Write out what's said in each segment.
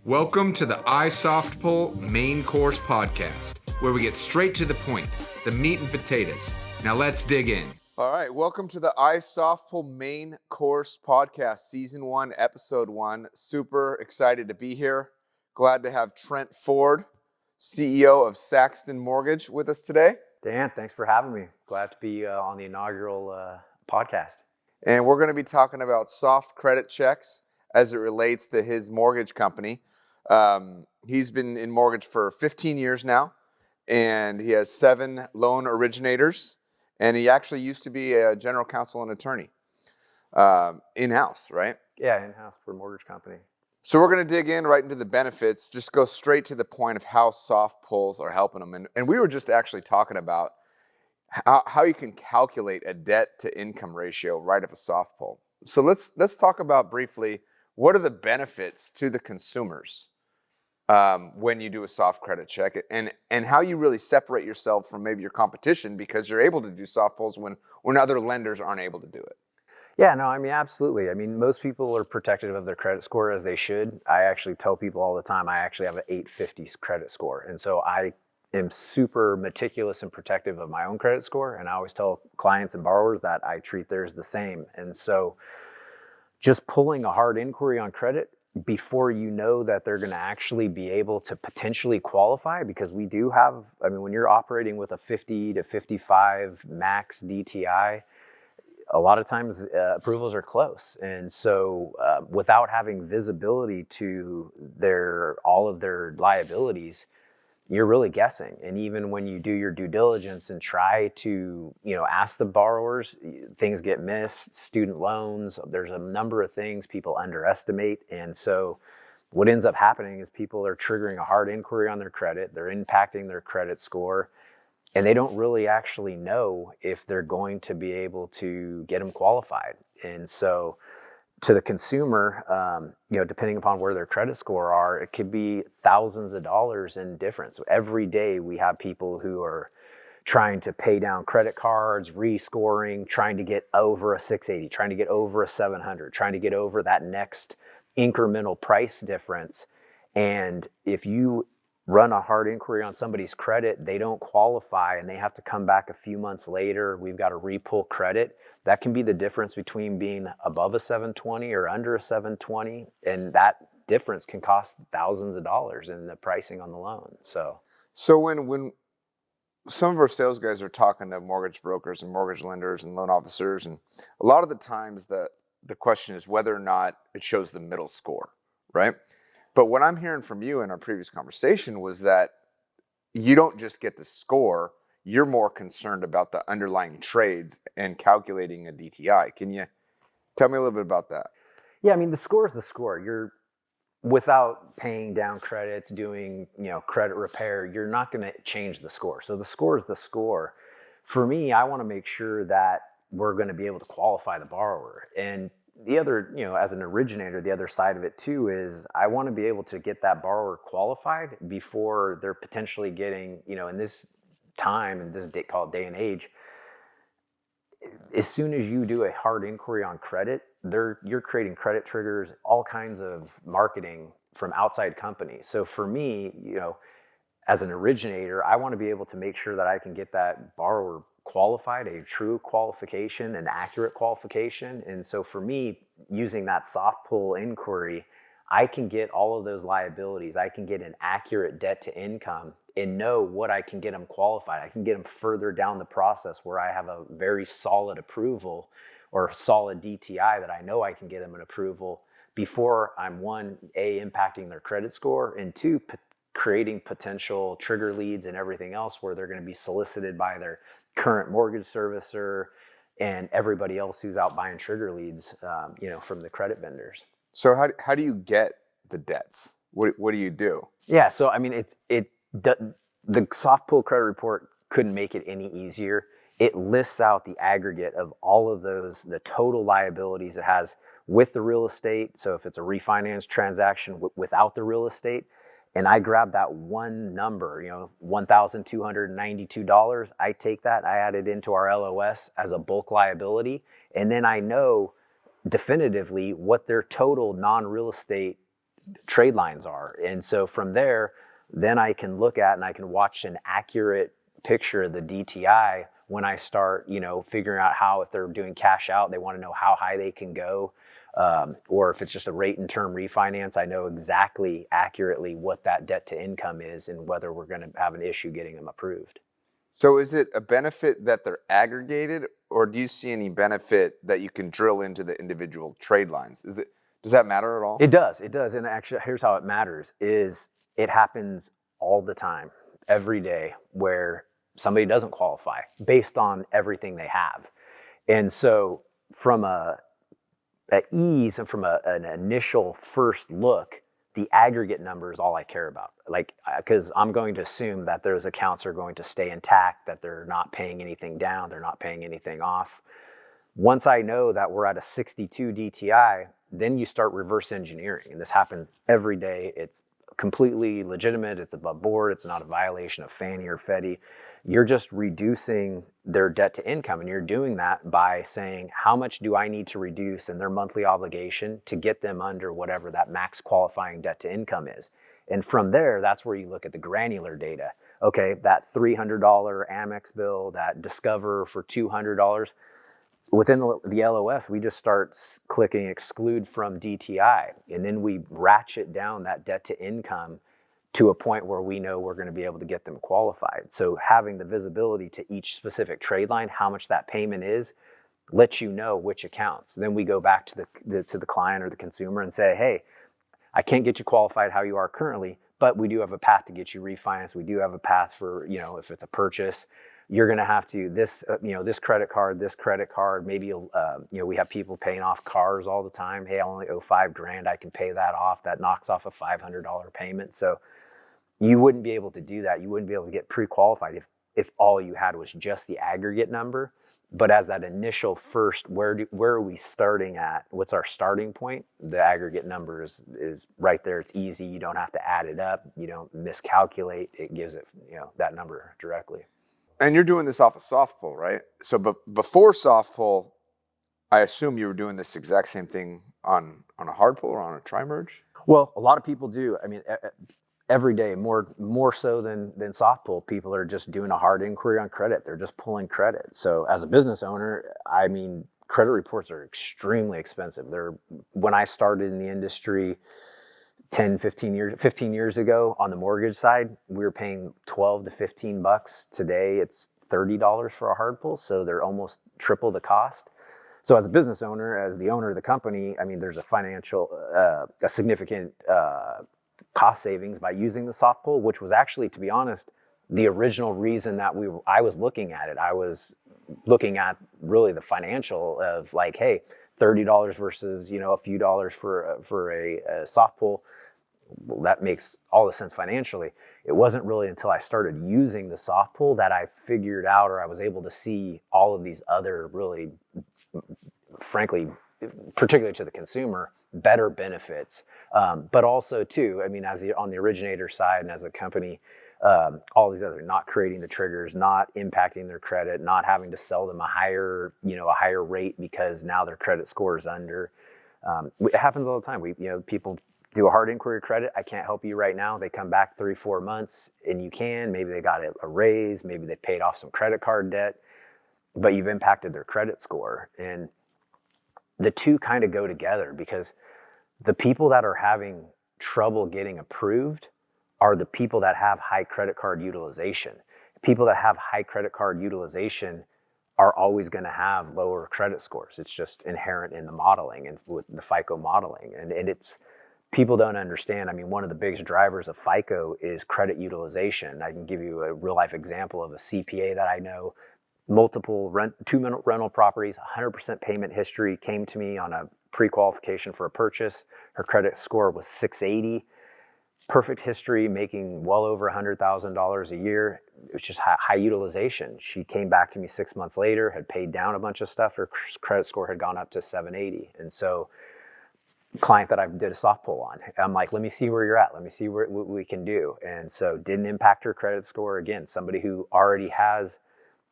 Welcome to the iSoftPull Main Course Podcast, where we get straight to the point, the meat and potatoes. Now let's dig in. All right, welcome to the iSoftPull Main Course Podcast, Season 1, Episode 1. Super excited to be here. Glad to have Trent Ford, CEO of Saxton Mortgage, with us today. Dan, thanks for having me. Glad to be on the inaugural podcast. And we're going to be talking about soft credit checks as it relates to his mortgage company. He's been in mortgage for 15 years now, and he has 7 loan originators, and he actually used to be a general counsel and attorney in-house, right? Yeah, in-house for a mortgage company. So we're going to dig in right into the benefits, just go straight to the point of how soft pulls are helping them. And we were just actually talking about how you can calculate a debt to income ratio right of a soft pull. So let's talk about briefly, what are the benefits to the consumers when you do a soft credit check, and how you really separate yourself from maybe your competition because you're able to do soft pulls when other lenders aren't able to do it. Yeah, no, I mean, absolutely. I mean, most people are protective of their credit score as they should. I actually tell people all the time, I actually have an 850 credit score. And so I am super meticulous and protective of my own credit score. And I always tell clients and borrowers that I treat theirs the same. And so just pulling a hard inquiry on credit before you know that they're going to actually be able to potentially qualify, because we do have, I mean, when you're operating with a 50 to 55 max DTI, a lot of times approvals are close. And so without having visibility to all of their liabilities, you're really guessing. And even when you do your due diligence and try to, ask the borrowers, things get missed, student loans, there's a number of things people underestimate. And so what ends up happening is people are triggering a hard inquiry on their credit, they're impacting their credit score, and they don't really actually know if they're going to be able to get them qualified. And so to the consumer, depending upon where their credit score are, it could be thousands of dollars in difference. So every day we have people who are trying to pay down credit cards, rescoring, trying to get over a 680, trying to get over a 700, trying to get over that next incremental price difference. And if you run a hard inquiry on somebody's credit, they don't qualify, and they have to come back a few months later, we've got to re-pull credit. That can be the difference between being above a 720 or under a 720, and that difference can cost thousands of dollars in the pricing on the loan. So when some of our sales guys are talking to mortgage brokers and mortgage lenders and loan officers, and a lot of the times the question is whether or not it shows the middle score, right? But what I'm hearing from you in our previous conversation was that you don't just get the score, you're more concerned about the underlying trades and calculating a DTI. Can you tell me a little bit about that? Yeah, I mean, the score is the score. You're, without paying down credits, doing, credit repair, you're not going to change the score. So the score is the score. For me, I want to make sure that we're going to be able to qualify the borrower. And the other, as an originator, the other side of it too is I want to be able to get that borrower qualified before they're potentially getting, in this time and this day and age, as soon as you do a hard inquiry on credit, you're creating credit triggers, all kinds of marketing from outside companies. So for me, as an originator, I want to be able to make sure that I can get that borrower qualified, a true qualification, an accurate qualification. And so for me, using that soft pull inquiry, I can get all of those liabilities. I can get an accurate debt to income and know what I can get them qualified. I can get them further down the process where I have a very solid approval or solid DTI that I know I can get them an approval before I'm, one, impacting their credit score, and two, creating potential trigger leads and everything else where they're going to be solicited by their current mortgage servicer and everybody else who's out buying trigger leads, from the credit vendors. So how do you get the debts? What do you do? Yeah, so I mean, the soft pull credit report couldn't make it any easier. It lists out the aggregate of all of those, the total liabilities it has with the real estate. So if it's a refinance transaction without the real estate, and I grab that one number, $1,292, I take that, I add it into our LOS as a bulk liability, and then I know definitively what their total non-real estate trade lines are. And so from there, then I can look at and I can watch an accurate picture of the DTI when I start, figuring out how, if they're doing cash out, they want to know how high they can go. Or if it's just a rate and term refinance, I know exactly accurately what that debt to income is and whether we're going to have an issue getting them approved. So is it a benefit that they're aggregated, or do you see any benefit that you can drill into the individual trade lines? Does that matter at all? It does. And actually, here's how it matters is it happens all the time, every day, where somebody doesn't qualify based on everything they have. And so from at ease and from an initial first look, the aggregate number is all I care about. Because I'm going to assume that those accounts are going to stay intact, that they're not paying anything down, they're not paying anything off. Once I know that we're at a 62 DTI, then you start reverse engineering. And this happens every day. It's completely legitimate. It's above board. It's not a violation of Fannie or Freddie. You're just reducing their debt to income. And you're doing that by saying, how much do I need to reduce in their monthly obligation to get them under whatever that max qualifying debt to income is? And from there, that's where you look at the granular data. Okay, that $300 Amex bill, that Discover for $200, within the LOS, we just start clicking exclude from DTI, and then we ratchet down that debt to income to a point where we know we're going to be able to get them qualified. So having the visibility to each specific trade line, how much that payment is, lets you know which accounts. Then we go back to the client or the consumer and say, hey, I can't get you qualified how you are currently, but we do have a path to get you refinanced. We do have a path for, if it's a purchase, you're going to have to this credit card, maybe, we have people paying off cars all the time. Hey, I only owe $5,000. I can pay that off. That knocks off a $500 payment. So you wouldn't be able to do that. You wouldn't be able to get pre-qualified if all you had was just the aggregate number. But as that initial first, where are we starting at? What's our starting point? The aggregate number is right there. It's easy. You don't have to add it up. You don't miscalculate. It gives it, that number directly. And you're doing this off of soft pull, right? So before soft pull, I assume you were doing this exact same thing on a hard pull or on a tri-merge? Well, a lot of people do. I mean, every day, more so than soft pull, people are just doing a hard inquiry on credit. They're just pulling credit. So as a business owner, I mean, credit reports are extremely expensive. When I started in the industry 15 years ago on the mortgage side, we were paying $12 to $15. Today, it's $30 for a hard pull. So they're almost triple the cost. So as a business owner, as the owner of the company, I mean, there's a significant cost savings by using the soft pull, which was actually, to be honest, the original reason that I was looking at it. I was looking at really the financial of like, hey, $30 versus a few dollars for a soft pull. Well, that makes all the sense financially. It wasn't really until I started using the soft pull that I figured out, or I was able to see all of these other really, frankly, particularly to the consumer, better benefits. But also too, I mean, on the originator side and as a company, all these other, not creating the triggers, not impacting their credit, not having to sell them a higher rate because now their credit score is under. It happens all the time. People do a hard inquiry of credit. I can't help you right now. They come back 3-4 months and you can. Maybe they got a raise. Maybe they paid off some credit card debt, but you've impacted their credit score. And the two kind of go together because the people that are having trouble getting approved are the people that have high credit card utilization. People that have high credit card utilization are always going to have lower credit scores. It's just inherent in the modeling and with the FICO modeling. And it's, people don't understand. I mean, one of the biggest drivers of FICO is credit utilization. I can give you a real life example of a CPA that I know, two rental properties, 100% payment history, came to me on a pre-qualification for a purchase. Her credit score was 680. Perfect history, making well over $100,000 a year. It was just high utilization. She came back to me 6 months later, had paid down a bunch of stuff. Her credit score had gone up to 780. And so, client that I did a soft pull on, I'm like, let me see where you're at. Let me see what we can do. And so, didn't impact her credit score. Again, somebody who already has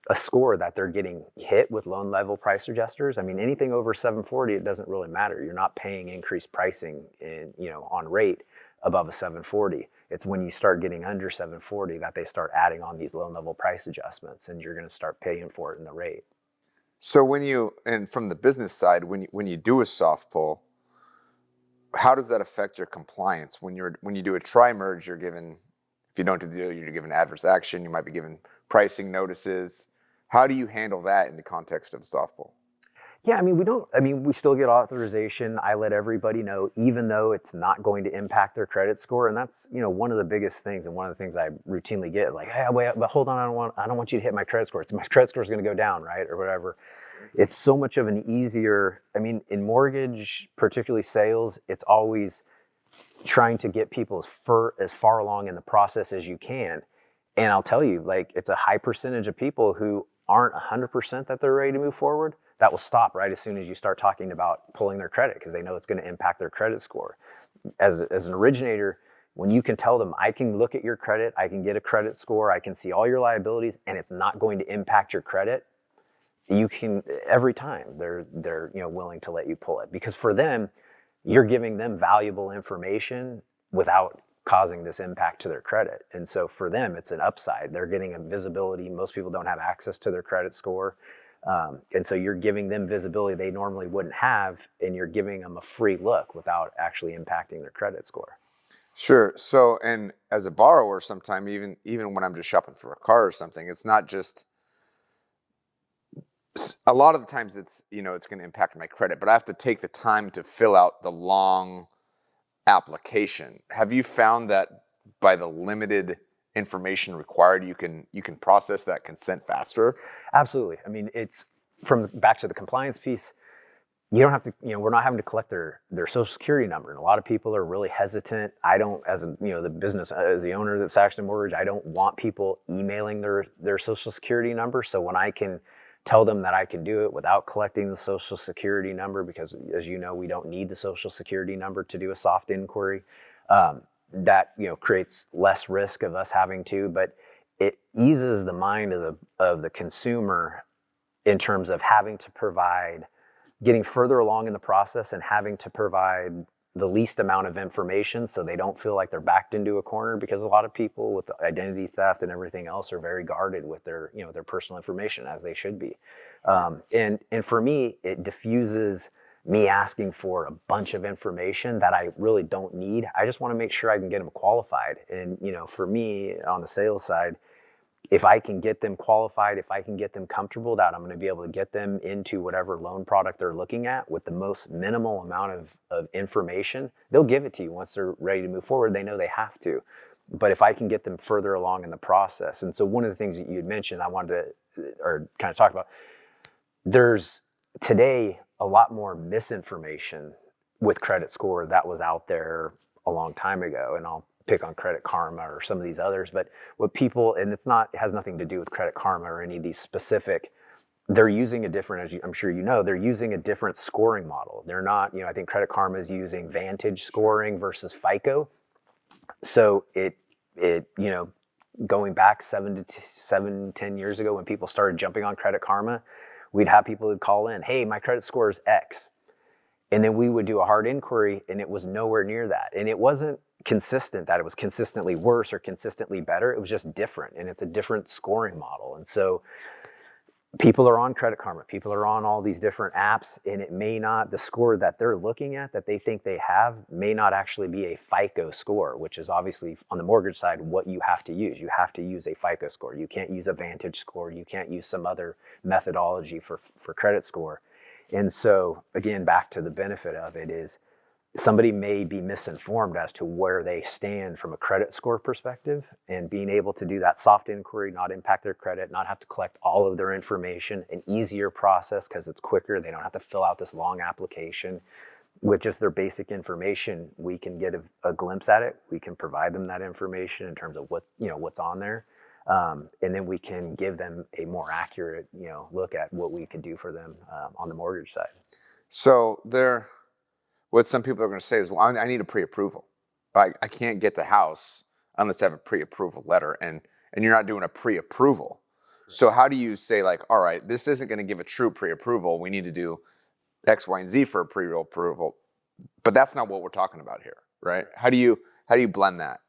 a score that they're getting hit with loan level price adjusters. I mean, anything over 740, it doesn't really matter. You're not paying increased pricing on rate above a 740. It's when you start getting under 740 that they start adding on these loan level price adjustments, and you're going to start paying for it in the rate. So and from the business side, when you do a soft pull, how does that affect your compliance? When you do a tri-merge, you're given, if you don't do the deal, you're given adverse action. You might be given pricing notices. How do you handle that in the context of a soft pull? Yeah, we still get authorization. I let everybody know, even though it's not going to impact their credit score. And that's, one of the biggest things, and one of the things I routinely get, like, hey, wait, but hold on, I don't want you to hit my credit score. My credit score is going to go down, right? Or whatever. It's so much of an easier, in mortgage, particularly sales, it's always trying to get people as far along in the process as you can. And I'll tell you, it's a high percentage of people who aren't 100% that they're ready to move forward that will stop right as soon as you start talking about pulling their credit, because they know it's going to impact their credit score. As an originator, when you can tell them, I can look at your credit, I can get a credit score, I can see all your liabilities, and it's not going to impact your credit, you can, every time they're willing to let you pull it, because for them, you're giving them valuable information without causing this impact to their credit. And so for them, it's an upside. They're getting a visibility. Most people don't have access to their credit score. And so you're giving them visibility they normally wouldn't have, and you're giving them a free look without actually impacting their credit score. Sure. So, and as a borrower, sometime even when I'm just shopping for a car or something, it's not just, a lot of the times it's going to impact my credit, but I have to take the time to fill out the long application. Have you found that by the limited information required, you can process that consent faster? Absolutely. It's from back to the compliance piece. You don't have to, we're not having to collect their social security number. And a lot of people are really hesitant. I don't, as the business, as the owner of Saxton Mortgage, I don't want people emailing their social security number. So when I can tell them that I can do it without collecting the social security number, because as you know, we don't need the social security number to do a soft inquiry. That creates less risk of us having to, but it eases the mind of the consumer in terms of having to provide, getting further along in the process and having to provide the least amount of information so they don't feel like they're backed into a corner, because a lot of people with identity theft and everything else are very guarded with their personal information, as they should be. And for me, it diffuses me asking for a bunch of information that I really don't need. I just want to make sure I can get them qualified. And, for me on the sales side, if I can get them qualified, if I can get them comfortable that I'm going to be able to get them into whatever loan product they're looking at with the most minimal amount of information, they'll give it to you once they're ready to move forward. They know they have to. But if I can get them further along in the process, and so one of the things that you had mentioned I wanted to kind of talk about, there's today a lot more misinformation with credit score that was out there a long time ago. And I'll pick on Credit Karma or some of these others, but what people, and it has nothing to do with Credit Karma or any of these specific, they're using a different, I'm sure they're using a different scoring model. They're not, I think Credit Karma is using Vantage scoring versus FICO. So it going back 10 years ago when people started jumping on Credit Karma, we'd have people who'd call in, hey, my credit score is X. And then we would do a hard inquiry and it was nowhere near that. And it wasn't consistent that it was consistently worse or consistently better. It was just different, and it's a different scoring model. And so people are on Credit Karma, people are on all these different apps, and it may not, the score that they're looking at that they think they have may not actually be a FICO score, which is obviously on the mortgage side what you have to use. You have to use a FICO score. You can't use a Vantage score. You can't use some other methodology for credit score. And so again, back to the benefit of it is somebody may be misinformed as to where they stand from a credit score perspective, and being able to do that soft inquiry, not impact their credit, not have to collect all of their information, an easier process because it's quicker. They don't have to fill out this long application. With just their basic information, we can get a glimpse at it. We can provide them that information in terms of what's on there. And then we can give them a more accurate, look at what we could do for them on the mortgage side. So what some people are going to say is, well, I need a pre-approval. I can't get the house unless I have a pre-approval letter, and you're not doing a pre-approval. So how do you say like, all right, this isn't going to give a true pre-approval. We need to do X, Y, and Z for a pre-approval. But that's not what we're talking about here, right? How do you blend that?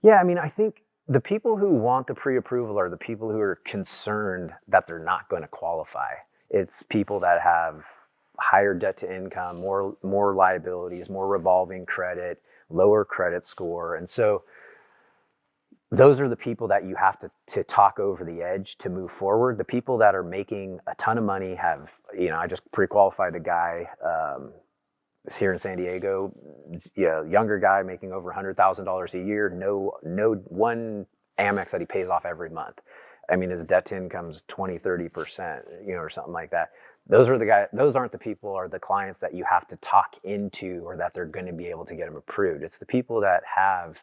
Yeah, I mean, I think the people who want the pre-approval are the people who are concerned that they're not going to qualify. It's people that have higher debt to income, more liabilities, more revolving credit, lower credit score. And so those are the people that you have to talk over the edge to move forward. The people that are making a ton of money have, I just pre-qualified a guy here in San Diego, younger guy making over $100,000 a year, no one Amex that he pays off every month. I mean, his debt to income's 20, 30%, or something like that. Those aren't the people or the clients that you have to talk into or that they're going to be able to get them approved. It's the people that have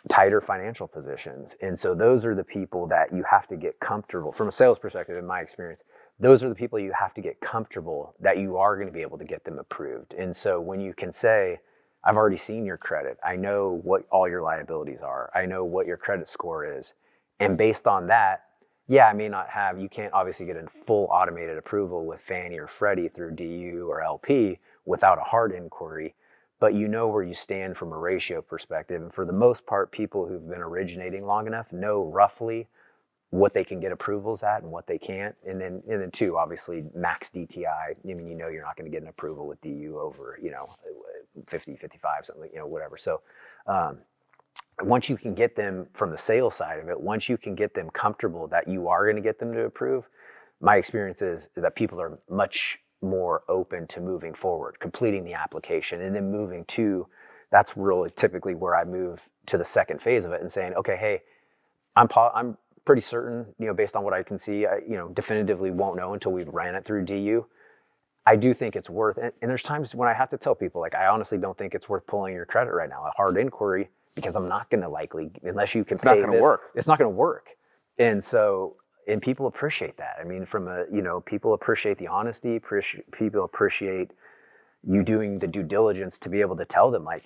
tighter financial positions. And so those are the people that you have to get comfortable from a sales perspective, in my experience. Those are the people you have to get comfortable that you are going to be able to get them approved. And so when you can say, I've already seen your credit, I know what all your liabilities are, I know what your credit score is. And based on that, I may not have, you can't obviously get a full automated approval with Fannie or Freddie through DU or LP without a hard inquiry, but you know where you stand from a ratio perspective. And for the most part, people who've been originating long enough know roughly what they can get approvals at and what they can't. And then two, obviously max DTI. I mean, you're not going to get an approval with DU over, 50, 55, something, whatever. So once you can get them from the sales side of it, once you can get them comfortable that you are going to get them to approve, my experience is that people are much more open to moving forward, completing the application, and then moving to, that's really typically where I move to the second phase of it and saying, okay, hey, I'm pretty certain, based on what I can see, I, definitively won't know until we've ran it through DU. I do think it's worth it. And there's times when I have to tell people, like, I honestly don't think it's worth pulling your credit right now, a hard inquiry, because I'm not going to likely, unless you can pay this. It's not going to work. It's not going to work. And so, and people appreciate that. I mean, people appreciate the honesty, people appreciate you doing the due diligence to be able to tell them, like,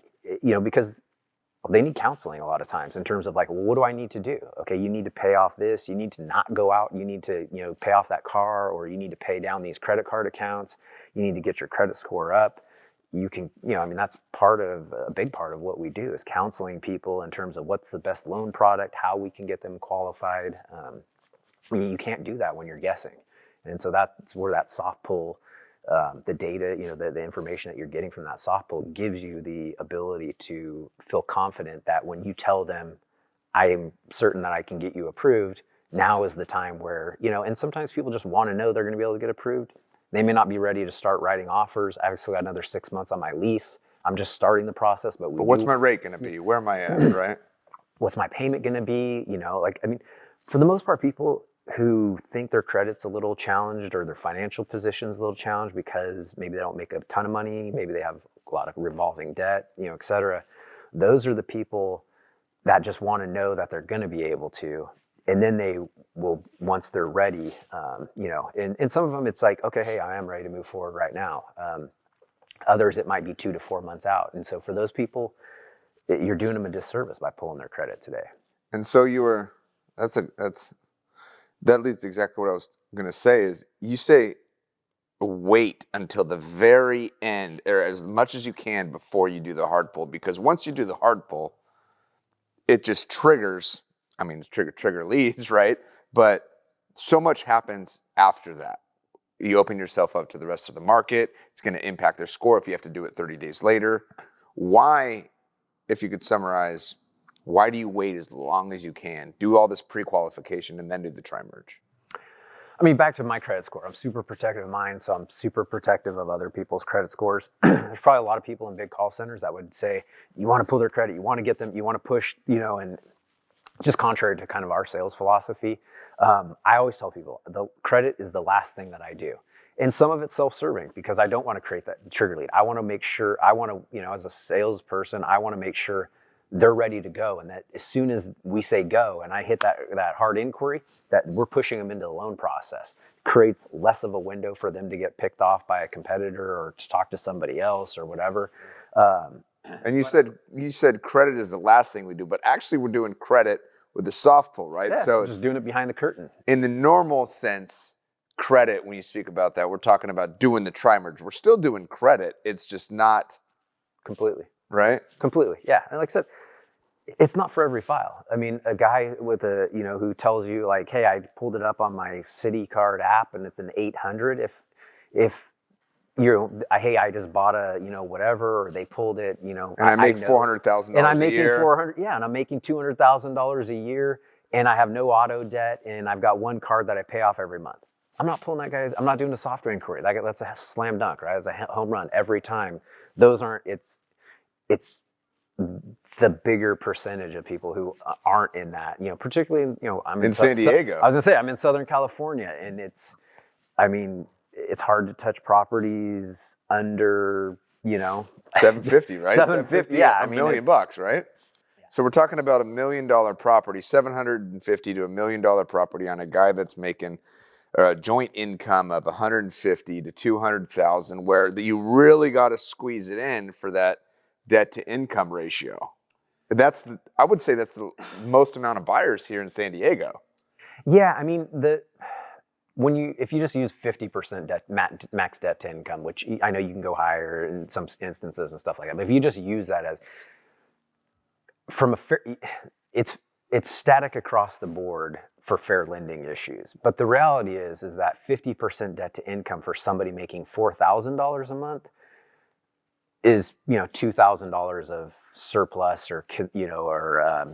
because they need counseling a lot of times in terms of like, well, what do I need to do? Okay, you need to pay off this. You need to not go out. You need to, pay off that car, or you need to pay down these credit card accounts. You need to get your credit score up. You can, that's a big part of what we do is counseling people in terms of what's the best loan product, how we can get them qualified. You can't do that when you're guessing. And so that's where that soft pull, the data, the information that you're getting from that soft pull gives you the ability to feel confident that when you tell them, I am certain that I can get you approved, now is the time where, and sometimes people just want to know they're going to be able to get approved. They may not be ready to start writing offers. I've still got another 6 months on my lease. I'm just starting the process. But what's my rate going to be? Where am I at, right? What's my payment going to be? For the most part, people who think their credit's a little challenged or their financial position's a little challenged because maybe they don't make a ton of money, maybe they have a lot of revolving debt, et cetera. Those are the people that just want to know that they're going to be able to. And then they will, once they're ready, and some of them it's like, okay, hey, I am ready to move forward right now. Others, it might be 2 to 4 months out. And so for those people, you're doing them a disservice by pulling their credit today. And so that leads to exactly what I was going to say is you say wait until the very end or as much as you can before you do the hard pull, because once you do the hard pull, it just triggers, it's trigger leads, right? But so much happens after that. You open yourself up to the rest of the market. It's going to impact their score if you have to do it 30 days later. Why, if you could summarize, why do you wait as long as you can, do all this pre-qualification, and then do the tri-merge? Back to my credit score. I'm super protective of mine, so I'm super protective of other people's credit scores. There's probably a lot of people in big call centers that would say, you want to pull their credit, you want to get them, you want to push, and just contrary to kind of our sales philosophy. I always tell people the credit is the last thing that I do. And some of it's self-serving because I don't want to create that trigger lead. I want to make sure, as a salesperson, I want to make sure they're ready to go. And that as soon as we say go and I hit that hard inquiry, that we're pushing them into the loan process. Creates less of a window for them to get picked off by a competitor or to talk to somebody else or whatever. And you said credit is the last thing we do, but actually we're doing credit with the soft pull, right? Yeah, So just doing it behind the curtain. in the normal sense, credit, when you speak about that, we're talking about doing the tri-merge. We're still doing credit. It's just not Completely. right. Completely. Yeah. And like I said, it's not for every file. I mean, a guy with who tells you like, hey, I pulled it up on my Citi Card app and it's an 800. If hey, I just bought a, whatever, or they pulled it, And I make $400,000 and I'm a making year. 400, yeah, and I'm making $200,000 a year, and I have no auto debt, and I've got one card that I pay off every month. I'm not pulling that guy's. I'm not doing a software inquiry. That's a slam dunk, right? It's a home run every time. Those aren't. It's the bigger percentage of people who aren't in that. Particularly I'm in San Diego. I was gonna say I'm in Southern California, and it's hard to touch properties under, 750, right? 750, yeah. $1 million, right? Yeah. So we're talking about $1 million property, $750 to $1 million property on a guy that's making a joint income of $150,000 to $200,000, where you really got to squeeze it in for that debt to income ratio. I would say that's the most amount of buyers here in San Diego. Yeah, I mean if you just use 50% debt, max debt to income, which I know you can go higher in some instances and stuff like that, but if you just use that as it's static across the board for fair lending issues. But the reality is that 50% debt to income for somebody making $4,000 a month is $2,000 of surplus or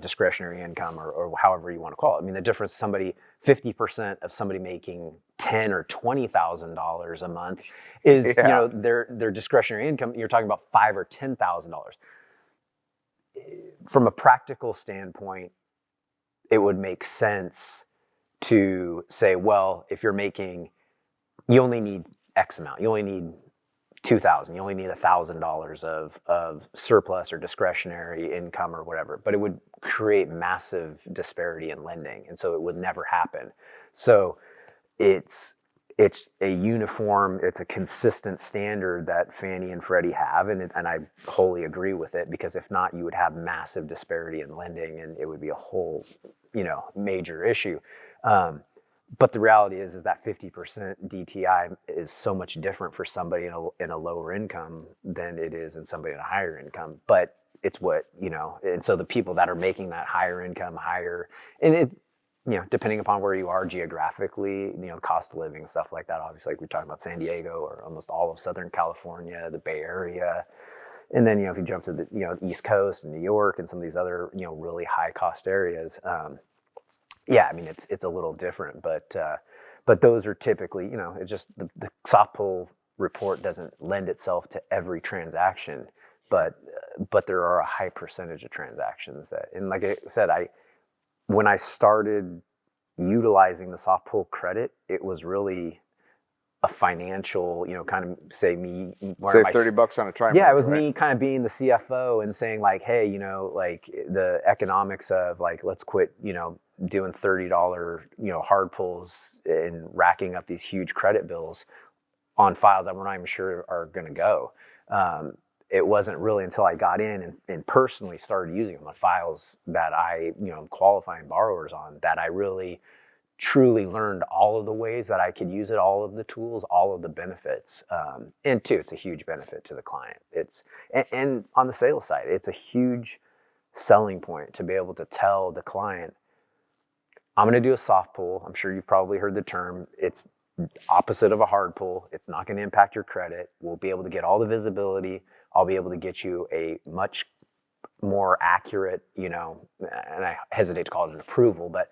discretionary income or however you want to call it. I mean, the difference 50% of somebody making $10,000 or $20,000 a month is their discretionary income. You're talking about $5,000 or $10,000. From a practical standpoint, it would make sense to say, well, if you're you only need X amount. You only need $2,000. You only need $1,000 of surplus or discretionary income or whatever. But it would create massive disparity in lending, and so it would never happen. So it's a uniform, it's a consistent standard that Fannie and Freddie have, and I wholly agree with it, because if not, you would have massive disparity in lending, and it would be a whole major issue. But the reality is that 50% DTI is so much different for somebody in a lower income than it is in somebody in a higher income. But it's and so the people that are making that higher income, and it's, depending upon where you are geographically, cost of living, stuff like that. Obviously, like we're talking about San Diego or almost all of Southern California, the Bay Area. And then, if you jump to the, East Coast and New York and some of these other, really high cost areas, yeah, I mean, it's a little different, but those are typically, it's just the soft pull report doesn't lend itself to every transaction, but there are a high percentage of transactions that, and like I said, when I started utilizing the soft pull credit, it was really a financial, kind of say me. Save $30 on a tri-merge. Yeah, it was right? me kind of being the CFO and saying like, hey, like the economics of like, let's quit, doing $30, hard pulls and racking up these huge credit bills on files that we're not even sure are going to go. It wasn't really until I got in and personally started using them on files that I, qualifying borrowers on, that I really truly learned all of the ways that I could use it, all of the tools, all of the benefits. And two, it's a huge benefit to the client. And on the sales side, it's a huge selling point to be able to tell the client, I'm going to do a soft pull. I'm sure you've probably heard the term. It's opposite of a hard pull. It's not going to impact your credit. We'll be able to get all the visibility. I'll be able to get you a much more accurate, and I hesitate to call it an approval, but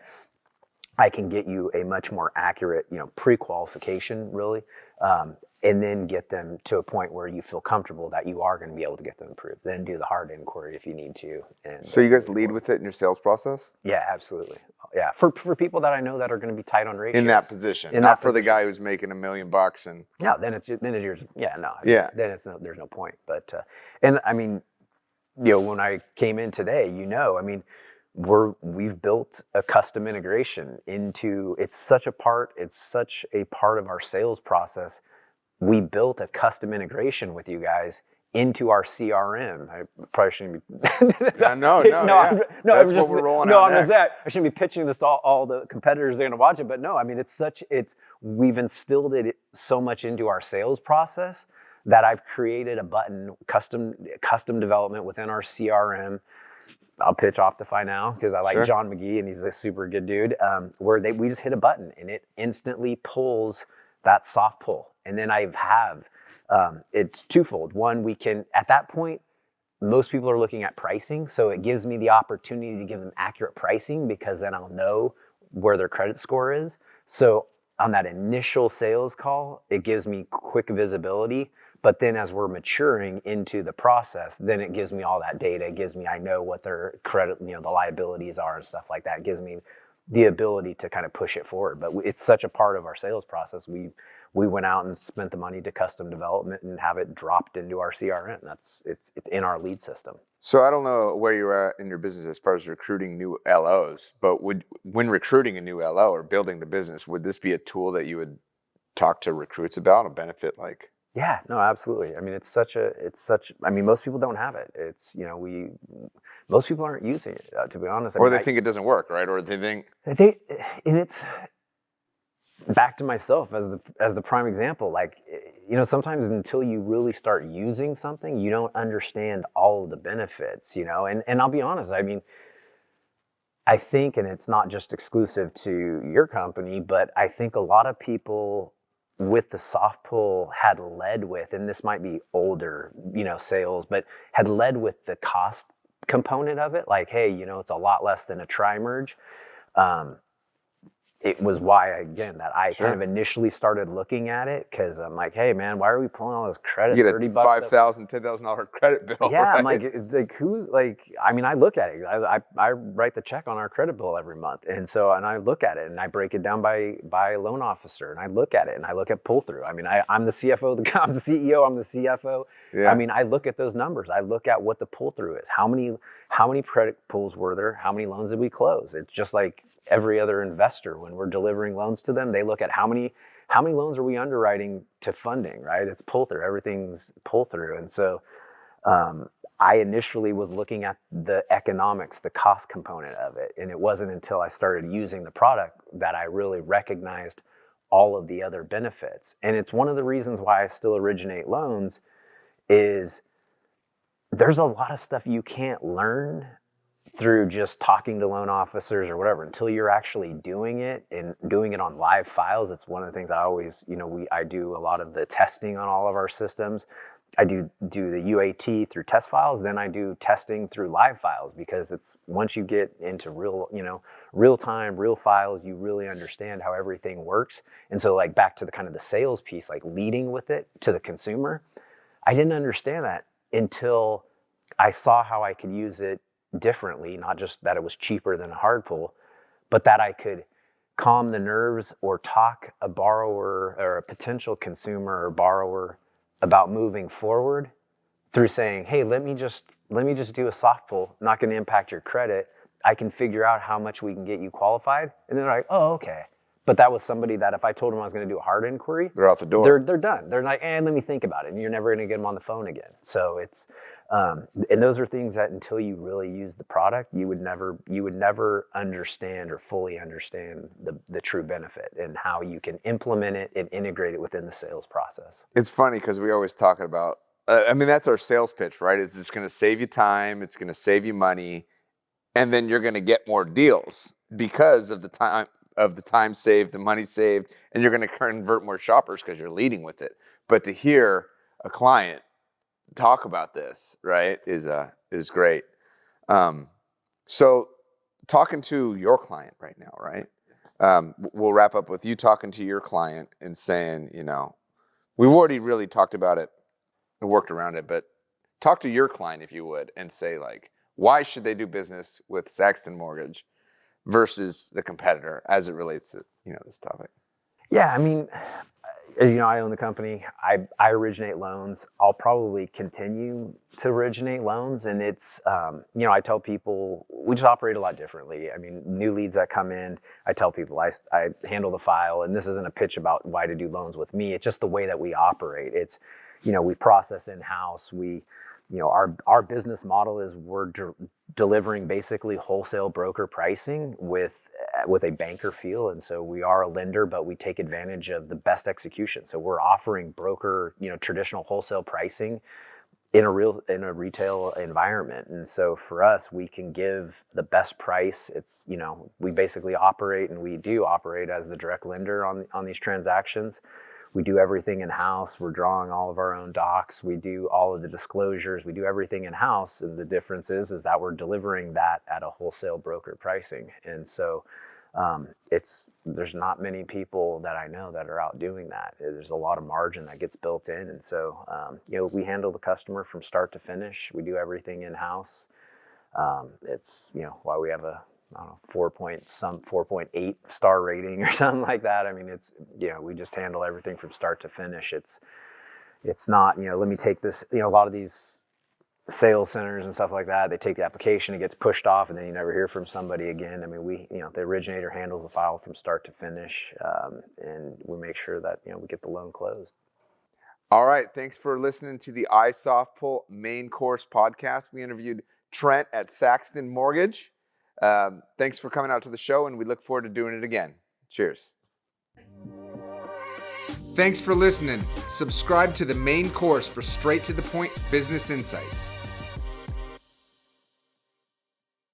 I can get you a much more accurate, pre-qualification really, and then get them to a point where you feel comfortable that you are going to be able to get them approved. Then do the hard inquiry if you need to. And so you guys lead with it in your sales process? Yeah, absolutely. Yeah, for people that I know that are going to be tight on ratios. In that position, not for the guy who's making $1 million and. No, then it's yours. Yeah, no. Yeah. Then there's no point. But and I mean, when I came in today, I mean, we've built a custom integration into. It's such a part of our sales process. We built a custom integration with you guys into our CRM. I probably shouldn't be. No, that's what we're rolling out next. I shouldn't be pitching this to all the competitors. They're going to watch it, but no, I mean, we've instilled it so much into our sales process that I've created a button, custom development within our CRM. I'll pitch Optify now because I like Sure. John McGee and he's a super good dude. Where we just hit a button and it instantly pulls that soft pull. And then it's twofold. One, we can, at that point, most people are looking at pricing. So it gives me the opportunity to give them accurate pricing because then I'll know where their credit score is. So on that initial sales call, it gives me quick visibility. But then as we're maturing into the process, then it gives me all that data. It gives me, I know what their credit, the liabilities are and stuff like that. It gives me the ability to kind of push it forward. But it's such a part of our sales process. We went out and spent the money to custom development and have it dropped into our CRM. It's in our lead system. So I don't know where you're at in your business as far as recruiting new LOs, but when recruiting a new LO or building the business, would this be a tool that you would talk to recruits about, a benefit like? Yeah, no, absolutely. I mean, I mean, most people don't have it. Most people aren't using it, to be honest. Or they think it doesn't work, right? Or they think. And it's back to myself as the prime example. Like, sometimes until you really start using something, you don't understand all of the benefits, and I'll be honest. I mean, I think, and it's not just exclusive to your company, but I think a lot of people with the soft pull had led with, and this might be older, sales, but had led with the cost component of it. Like, hey, it's a lot less than a tri-merge. It was why, again, that I Sure. kind of initially started looking at it because I'm like, hey, man, why are we pulling all this credit? You get a $30 $5,000, $10,000 credit bill. Yeah, right? I'm like who's like? I mean, I look at it. I write the check on our credit bill every month, and I look at it and I break it down by loan officer, and I look at it and I look at pull through. I mean, I'm the CFO, I'm the CEO, I'm the CFO. Yeah. I mean, I look at those numbers. I look at what the pull through is. How many credit pulls were there? How many loans did we close? It's just like every other investor when we're delivering loans to them. They look at how many loans are we underwriting to funding, right? It's pull through. Everything's pull through, and so. I initially was looking at the economics, the cost component of it. And it wasn't until I started using the product that I really recognized all of the other benefits. And it's one of the reasons why I still originate loans is there's a lot of stuff you can't learn through just talking to loan officers or whatever until you're actually doing it and doing it on live files. It's one of the things I always, I do a lot of the testing on all of our systems. I do the UAT through test files, then I do testing through live files because it's once you get into real time, real files, you really understand how everything works. And so like back to the kind of the sales piece, like leading with it to the consumer, I didn't understand that until I saw how I could use it differently, not just that it was cheaper than a hard pull, but that I could calm the nerves or talk a borrower or a potential consumer or borrower about moving forward through saying, hey, let me just do a soft pull, not going to impact your credit. I can figure out how much we can get you qualified. And they're like, oh, okay. But that was somebody that if I told them I was going to do a hard inquiry, They're out the door. They're done. They're like, let me think about it. And you're never going to get them on the phone again. So it's, and those are things that until you really use the product, you would never understand or fully understand the true benefit and how you can implement it and integrate it within the sales process. It's funny because we always talk about, that's our sales pitch, right? Is it's going to save you time, it's going to save you money, and then you're going to get more deals because of the time saved, the money saved, and you're going to convert more shoppers because you're leading with it. But to hear a client talk about this, right, is great. So talking to your client right now, right? We'll wrap up with you talking to your client and saying, we've already really talked about it and worked around it, but talk to your client if you would and say like, why should they do business with Saxton Mortgage versus the competitor as it relates to, this topic? Yeah, I mean, as you know, I own the company. I originate loans. I'll probably continue to originate loans. And it's, I tell people we just operate a lot differently. I mean, new leads that come in, I tell people I handle the file, and this isn't a pitch about why to do loans with me. It's just the way that we operate. It's, we process in-house. Our business model is we're delivering basically wholesale broker pricing with a banker feel. And so we are a lender, but we take advantage of the best execution. So we're offering broker, traditional wholesale pricing in a retail environment. And so for us, we can give the best price. It's, we basically operate, and we do operate as the direct lender on these transactions. We do everything in-house. We're drawing all of our own docs. We do all of the disclosures. We do everything in-house. And the difference is that we're delivering that at a wholesale broker pricing. And so there's not many people that I know that are out doing that. There's a lot of margin that gets built in. And so, we handle the customer from start to finish. We do everything in-house. It's, why we have a 4.8 star rating or something like that. I mean, it's, we just handle everything from start to finish. It's not, let me take this, a lot of these sales centers and stuff like that, they take the application, it gets pushed off, and then you never hear from somebody again. I mean, the originator handles the file from start to finish, and we make sure that, we get the loan closed. All right. Thanks for listening to the iSoftPull Main Course podcast. We interviewed Trent at Saxton Mortgage. Thanks for coming out to the show, and we look forward to doing it again. Cheers. Thanks for listening. Subscribe to the Main Course for straight to the point business insights.